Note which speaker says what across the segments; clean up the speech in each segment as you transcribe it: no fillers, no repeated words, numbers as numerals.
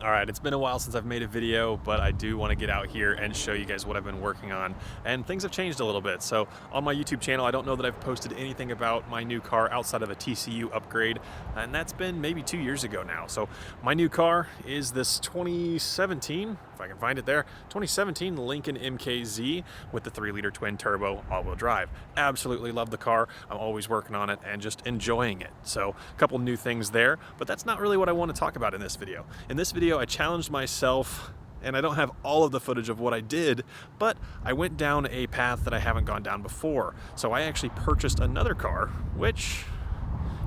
Speaker 1: All right, it's been a while since I've made a video, but I do want to get out here and show you guys what I've been working on. And things have changed a little bit. So on my YouTube channel, I don't know that I've posted anything about my new car outside of a TCU upgrade. And that's been maybe 2 years ago now. So my new car is this 2017, if I can find it there, 2017 Lincoln MKZ with the 3-liter twin turbo all-wheel drive. Absolutely love the car. I'm always working on it and just enjoying it. So a couple new things there, but that's not really what I want to talk about in this video. In this video, I challenged myself, and I don't have all of the footage of what I did, but I went down a path that I haven't gone down before. So I actually purchased another car, which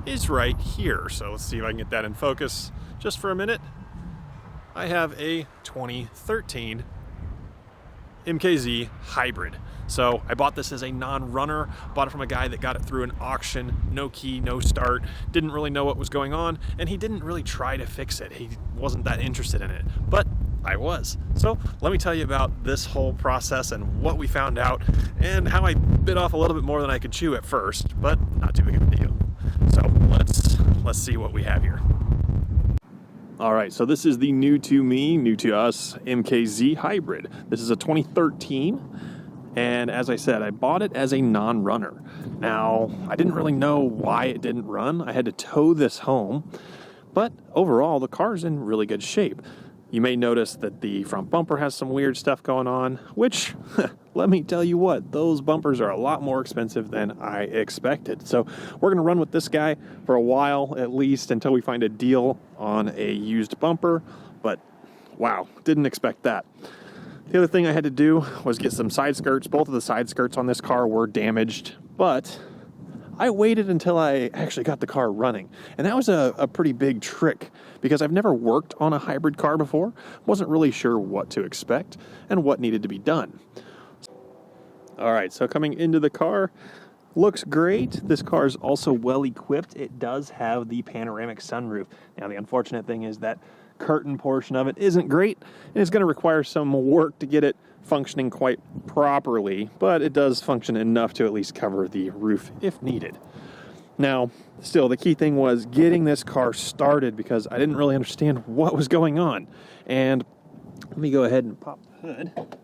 Speaker 1: is right here. So let's see if I can get that in focus just for a minute. I have a 2013 MKZ hybrid. So I bought this as a non-runner, bought it from a guy that got it through an auction, no key, no start, didn't really know what was going on, and he didn't really try to fix it. He wasn't that interested in it, but I was. So let me tell you about this whole process and what we found out and how I bit off a little bit more than I could chew at first, but not too big of a deal. So let's see what we have here. All right, so this is the new to me, new to us MKZ hybrid. This is a 2013. And as I said, I bought it as a non-runner. Now, I didn't really know why it didn't run. I had to tow this home, but overall, the car's in really good shape. You may notice that the front bumper has some weird stuff going on, which, let me tell you what, those bumpers are a lot more expensive than I expected. So we're gonna run with this guy for a while, at least until we find a deal on a used bumper, but wow, didn't expect that. The other thing I had to do was get some side skirts. Both of the side skirts on this car were damaged, but I waited until I actually got the car running. And that was a pretty big trick because I've never worked on a hybrid car before. Wasn't really sure what to expect and what needed to be done. All right, so coming into the car, looks great. This car is also well equipped. It does have the panoramic sunroof. Now, the unfortunate thing is that curtain portion of it isn't great, and it's going to require some work to get it functioning quite properly, but it does function enough to at least cover the roof if needed. Now, still, the key thing was getting this car started because I didn't really understand what was going on. And let me go ahead and pop the hood,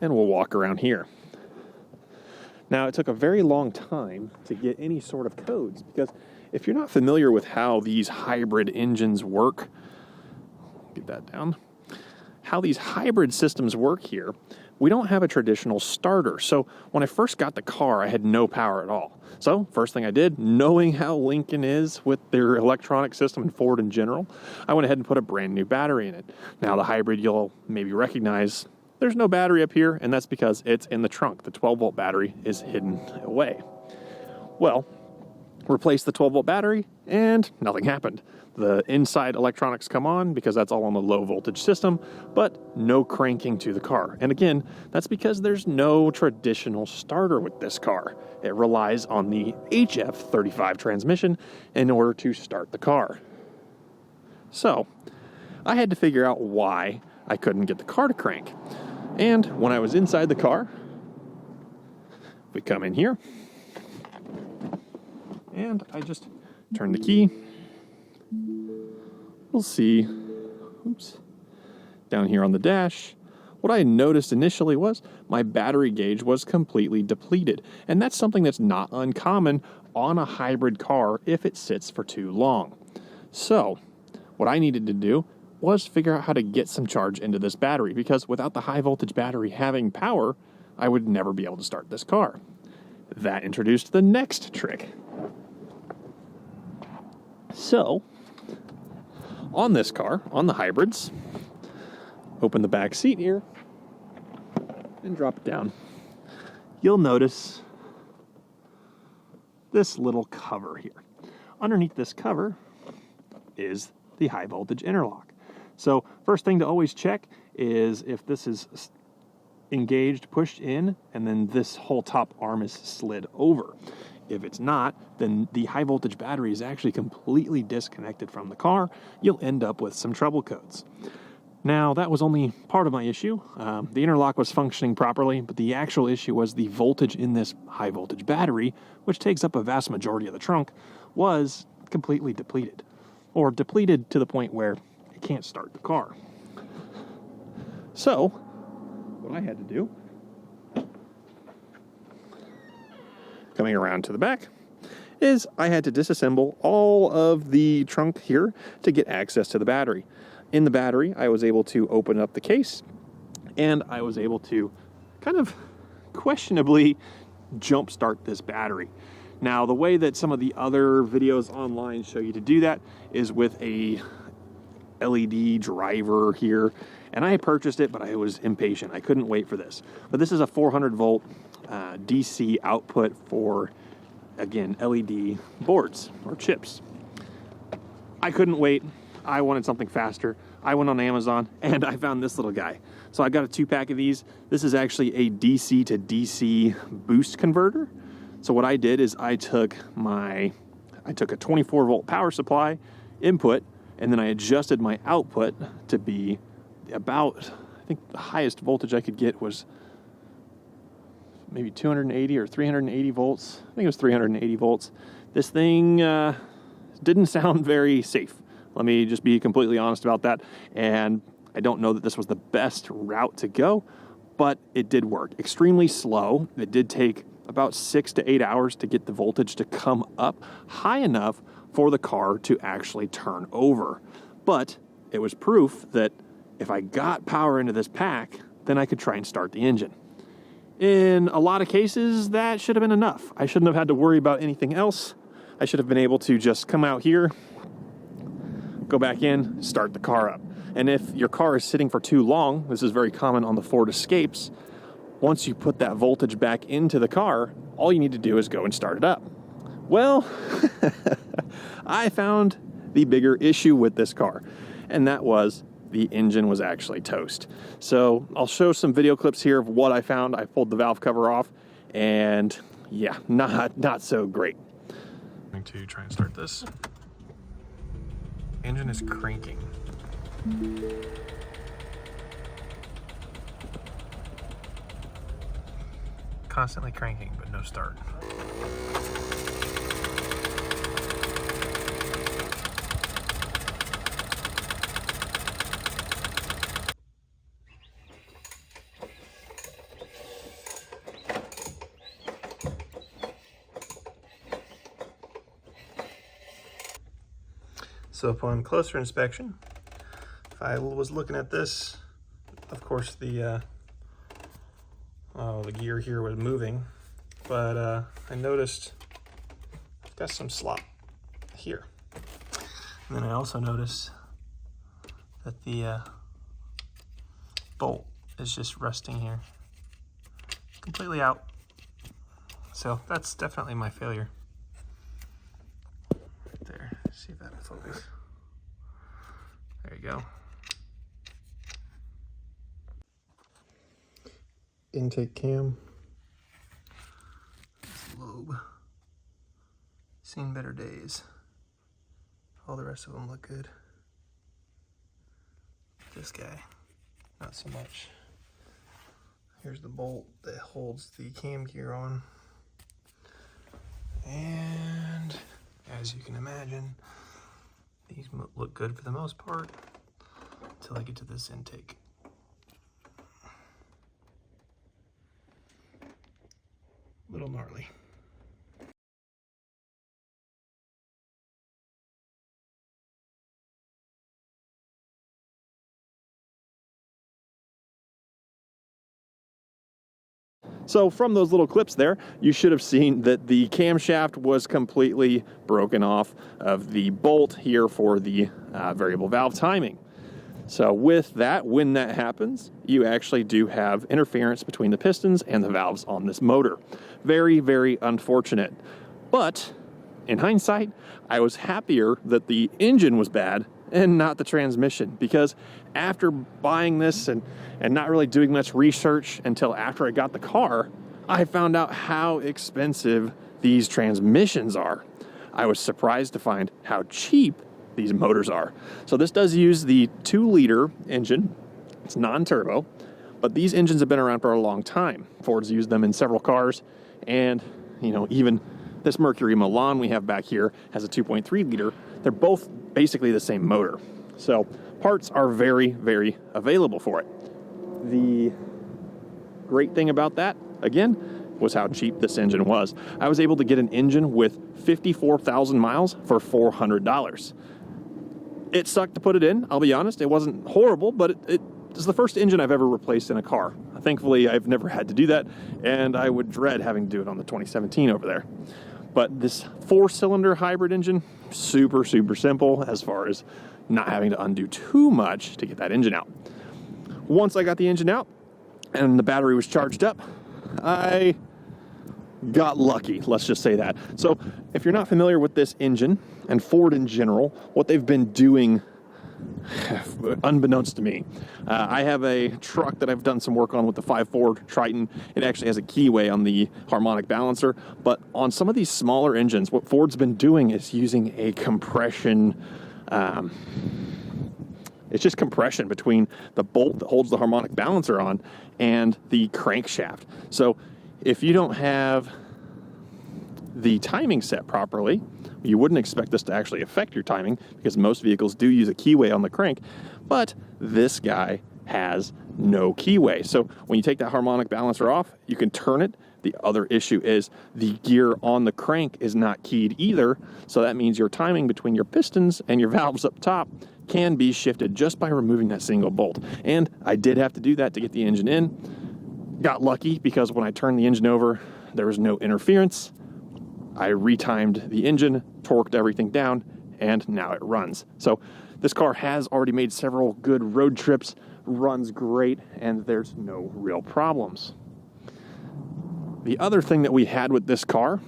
Speaker 1: and we'll walk around here. Now, it took a very long time to get any sort of codes because if you're not familiar with how these hybrid engines work, get that down, how these hybrid systems work here, we don't have a traditional starter. So when I first got the car, I had no power at all. So first thing I did, knowing how Lincoln is with their electronic system and Ford in general, I went ahead and put a brand new battery in it. Now the hybrid you'll maybe recognize, there's no battery up here, and that's because it's in the trunk. The 12-volt battery is hidden away. Well, replace the 12-volt battery, and nothing happened. The inside electronics come on because that's all on the low voltage system, but no cranking to the car. And again, that's because there's no traditional starter with this car. It relies on the HF35 transmission in order to start the car. So, I had to figure out why I couldn't get the car to crank. And when I was inside the car, we come in here, and I just turn the key. We'll see, oops, down here on the dash, what I noticed initially was my battery gauge was completely depleted. And that's something that's not uncommon on a hybrid car if it sits for too long. So what I needed to do was figure out how to get some charge into this battery, because without the high voltage battery having power, I would never be able to start this car. That introduced the next trick. So, on this car, on the hybrids, open the back seat here and drop it down. You'll notice this little cover here. Underneath this cover is the high voltage interlock. So, first thing to always check is if this is engaged, pushed in, and then this whole top arm is slid over. If it's not, then the high voltage battery is actually completely disconnected from the car. You'll end up with some trouble codes. Now, that was only part of my issue. The interlock was functioning properly, but the actual issue was the voltage in this high voltage battery, which takes up a vast majority of the trunk, was completely depleted. Or depleted to the point where it can't start the car. So what I had to do, coming around to the back, is I had to disassemble all of the trunk here to get access to the battery. In the battery, I was able to open up the case, and I was able to kind of questionably jump start this battery. Now, the way that some of the other videos online show you to do that is with a LED driver here, and I purchased it, but I was impatient. I couldn't wait for this. But this is a 400 volt DC output for, again, LED boards or chips. I couldn't wait. I wanted something faster. I went on Amazon and I found this little guy. So I got a 2-pack of these. This is actually a DC to DC boost converter. So what I did is I took a 24 volt power supply input, and then I adjusted my output to be about, I think the highest voltage I could get was maybe 280 or 380 volts. I think it was 380 volts. This thing didn't sound very safe. Let me just be completely honest about that. And I don't know that this was the best route to go, but it did work. Extremely slow. It did take about 6 to 8 hours to get the voltage to come up high enough for the car to actually turn over. But it was proof that if I got power into this pack, then I could try and start the engine. In a lot of cases, that should have been enough. I shouldn't have had to worry about anything else. I should have been able to just come out here, go back in, start the car up. And if your car is sitting for too long, this is very common on the Ford Escapes, once you put that voltage back into the car, all you need to do is go and start it up. Well, I found the bigger issue with this car, and that was the engine was actually toast. So I'll show some video clips here of what I found. I pulled the valve cover off, and yeah, not so great. I'm going to try and start this. Engine is cranking. Constantly cranking, but no start. So upon closer inspection, if I was looking at this, of course the gear here was moving, but I noticed I've got some slop here. And then I also noticed that the bolt is just resting here, completely out. So that's definitely my failure. Right there, see if that will focus. There you go. Intake cam, lobe, seen better days. All the rest of them look good. This guy, not so much. Here's the bolt that holds the cam gear on. And as you can imagine, these look good for the most part until I get to this intake. Little gnarly. So from those little clips there, you should have seen that the camshaft was completely broken off of the bolt here for the variable valve timing. So with that, when that happens, you actually do have interference between the pistons and the valves on this motor. Very, very unfortunate. But in hindsight, I was happier that the engine was bad and not the transmission, because after buying this and not really doing much research until after I got the car, I found out how expensive these transmissions are. I was surprised to find how cheap these motors are. So this does use the 2-liter engine. It's non-turbo, but these engines have been around for a long time. Ford's used them in several cars, and you know, even this Mercury Milan we have back here has a 2.3 liter. They're both basically the same motor. So parts are very, very available for it. The great thing about that, again, was how cheap this engine was. I was able to get an engine with 54,000 miles for $400. It sucked to put it in, I'll be honest. It wasn't horrible, but it is the first engine I've ever replaced in a car. Thankfully, I've never had to do that, and I would dread having to do it on the 2017 over there. But this 4-cylinder hybrid engine, super, super simple as far as not having to undo too much to get that engine out. Once I got the engine out and the battery was charged up, I got lucky, let's just say that. So if you're not familiar with this engine and Ford in general, what they've been doing, unbeknownst to me, I have a truck that I've done some work on with the 5.4 Triton. It actually has a keyway on the harmonic balancer, but on some of these smaller engines, what Ford's been doing is using a compression, it's just compression between the bolt that holds the harmonic balancer on and the crankshaft. So if you don't have the timing set properly, you wouldn't expect this to actually affect your timing because most vehicles do use a keyway on the crank, but this guy has no keyway. So when you take that harmonic balancer off, you can turn it. The other issue is the gear on the crank is not keyed either, so that means your timing between your pistons and your valves up top can be shifted just by removing that single bolt. And I did have to do that to get the engine in. Got lucky because when I turned the engine over, there was no interference. I retimed the engine, torqued everything down, and now it runs. So this car has already made several good road trips, runs great, and there's no real problems. The other thing that we had with this car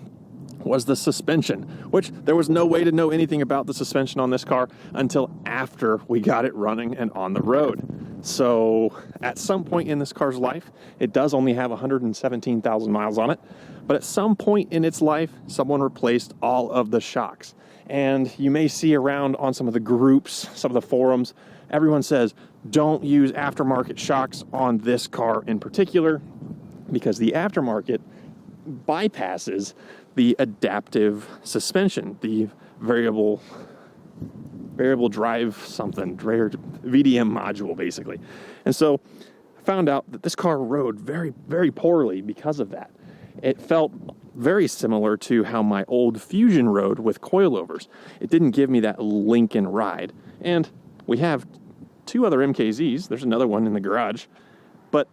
Speaker 1: was the suspension, which there was no way to know anything about the suspension on this car until after we got it running and on the road. So at some point in this car's life, it does only have 117,000 miles on it, but at some point in its life, someone replaced all of the shocks. And you may see around on some of the groups, some of the forums, everyone says, don't use aftermarket shocks on this car in particular, because the aftermarket bypasses the adaptive suspension, the variable drive something, VDM module basically. And so I found out that this car rode very, very poorly because of that. It felt very similar to how my old Fusion rode with coilovers. It didn't give me that Lincoln ride. And we have 2 other MKZs. There's another one in the garage. But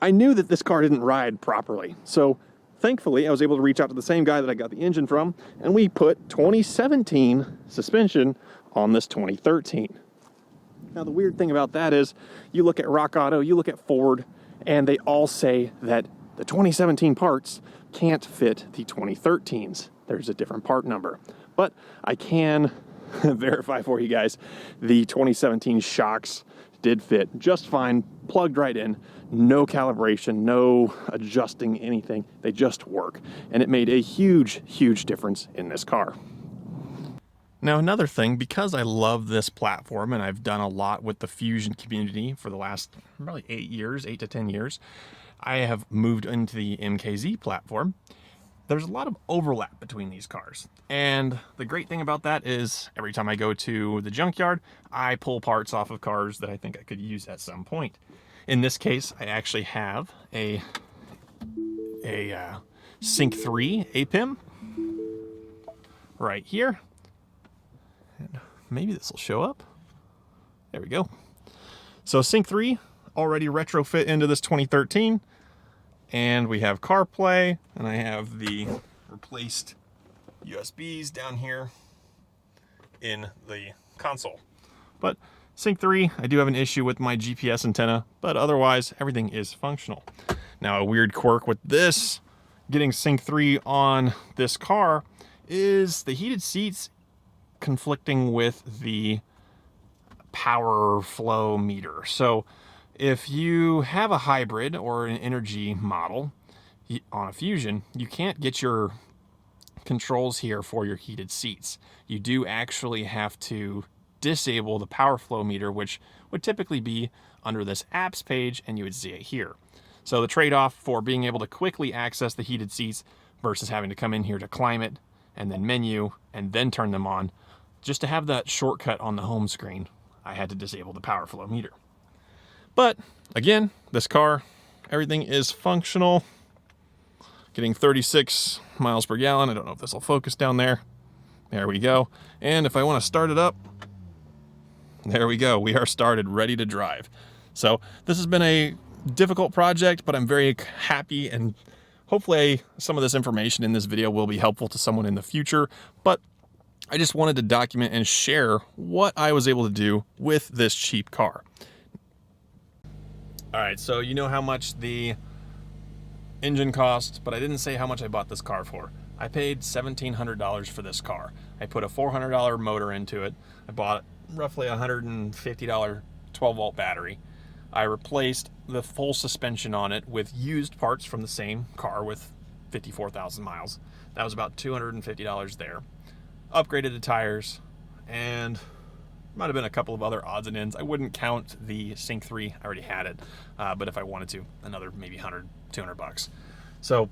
Speaker 1: I knew that this car didn't ride properly. So thankfully, I was able to reach out to the same guy that I got the engine from, and we put 2017 suspension on this 2013. Now, the weird thing about that is you look at Rock Auto, you look at Ford, and they all say that the 2017 parts can't fit the 2013s. There's a different part number. But I can verify for you guys, the 2017 shocks did fit just fine, plugged right in, no calibration, no adjusting anything. They just work. And it made a huge, huge difference in this car. Now, another thing, because I love this platform and I've done a lot with the Fusion community for the last probably 8 to 10 years, I have moved into the MKZ platform. There's a lot of overlap between these cars. And the great thing about that is every time I go to the junkyard, I pull parts off of cars that I think I could use at some point. In this case, I actually have a Sync 3 APIM right here. And maybe this will show up. There we go. So Sync 3 already retrofit into this 2013. And we have CarPlay, and I have the replaced USBs down here in the console. But Sync 3, I do have an issue with my GPS antenna, but otherwise everything is functional. Now, a weird quirk with this, getting Sync 3 on this car, is the heated seats conflicting with the power flow meter. So if you have a hybrid or an energy model on a Fusion, you can't get your controls here for your heated seats. You do actually have to disable the power flow meter, which would typically be under this apps page, and you would see it here. So the trade-off for being able to quickly access the heated seats versus having to come in here to climate and then menu and then turn them on, just to have that shortcut on the home screen I had to disable the power flow meter. But again, this car, everything is functional. Getting 36 miles per gallon. I don't know if this will focus down there. There we go. And if I want to start it up, there we go. We are started, ready to drive. So this has been a difficult project, but I'm very happy, and hopefully some of this information in this video will be helpful to someone in the future. But I just wanted to document and share what I was able to do with this cheap car. All right, so you know how much the engine cost, but I didn't say how much I bought this car for. I paid $1,700 for this car. I put a $400 motor into it. I bought roughly a $150 12-volt battery. I replaced the full suspension on it with used parts from the same car with 54,000 miles. That was about $250 there. Upgraded the tires, and might have been a couple of other odds and ends. I wouldn't count the Sync 3. I already had it, but if I wanted to, another maybe 100, 200 bucks. So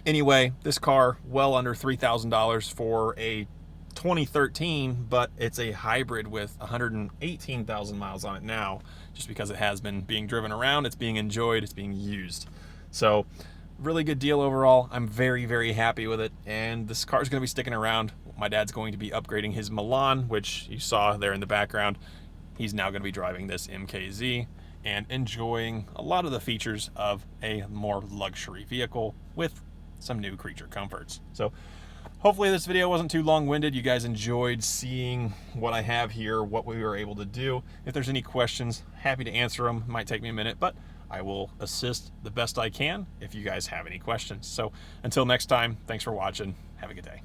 Speaker 1: anyway, this car, well under $3,000 for a 2013, but it's a hybrid with 118,000 miles on it now, just because it has been being driven around, it's being enjoyed, it's being used. So really good deal overall. I'm very, very happy with it, and this car is going to be sticking around. My dad's going to be upgrading his Milan, which you saw there in the background. He's now going to be driving this MKZ and enjoying a lot of the features of a more luxury vehicle with some new creature comforts. So hopefully this video wasn't too long-winded. You guys enjoyed seeing what I have here, what we were able to do. If there's any questions, happy to answer them. Might take me a minute, but I will assist the best I can if you guys have any questions. So until next time, thanks for watching. Have a good day.